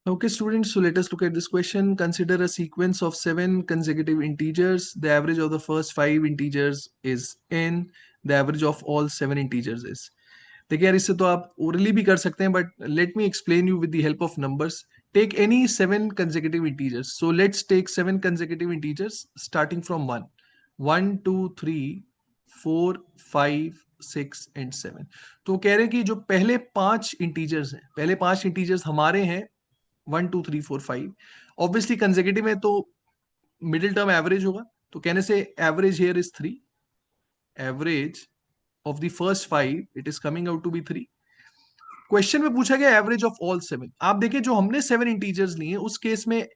Okay, students, so let us look at this question. Consider a sequence of 7 consecutive integers. The average of the first 5 integers is n. The average of all 7 integers is. देखिए यार, इससे तो आप orally भी कर सकते हैं, but let me explain you with the help of numbers. Take any 7 consecutive integers. So let's take 7 consecutive integers starting from 1. 1, 2, 3, 4, 5, 6 and 7. तो कह रहे हैं कि जो पहले 5 इंटीजर्स हैं, पहले 5 इंटीजर्स हमारे हैं 1, 2, 3, 4, 5. ऑब्वियसली कंसेक्यूटिव है तो मिडिल टर्म एवरेज होगा. तो कहने से average here is 3. Average of the first 5 it is coming out to be 3. Question में पूछा गया एवरेज ऑफ ऑल 7. आप देखिए जो हमने 7 इंटीजर्स लिए उस केस में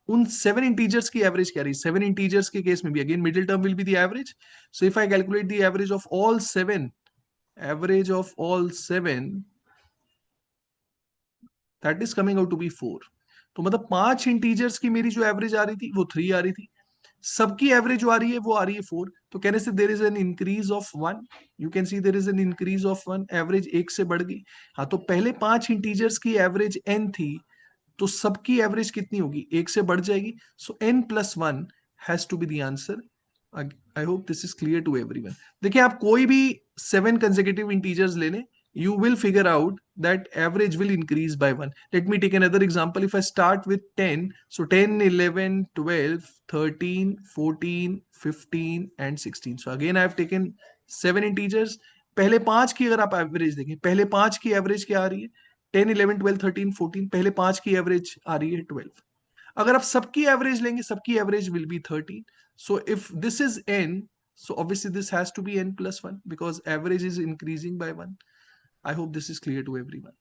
उन 7 इंटीजर्स की एवरेज क्या रही. 7 इंटीजर्स के केस में भी again middle term will be the average. So if I calculate the average of all 7, average of all 7 that is coming out to be 4. तो मतलब 5 इंटीजर्स की मेरी जो एवरेज आ रही थी वो 3 आ रही थी. सबकी एवरेज जो आ रही है वो आ रही है 4. तो कहने से there is an increase of 1. You can see there is an increase of 1. Average 1 से बढ़ गई. हाँ, तो पहले 5 इंटीजर्स की एवरेज n थी, तो सबकी एवरेज कितनी होगी, 1 से बढ़ जाएगी. So n+1 has to be the answer. I hope this is clear to everyone. देखिए आप कोई भी 7 consecutive integers ले लें, you will figure out that average will increase by 1. Let me take another example. If I start with 10, so 10, 11, 12, 13, 14, 15 and 16. So again I have taken 7 integers. पहले 5 की अगर आप एवरेज देखें, पहले 5 की एवरेज क्या आ रही है, 10, 11, 12, 13, 14. पहले 5 की एवरेज आ रही है 12. अगर आप सबकी एवरेज लेंगे, सबकी average will be 13. So if this is n, so obviously this has to be n+1 because average is increasing by 1. I hope this is clear to everyone.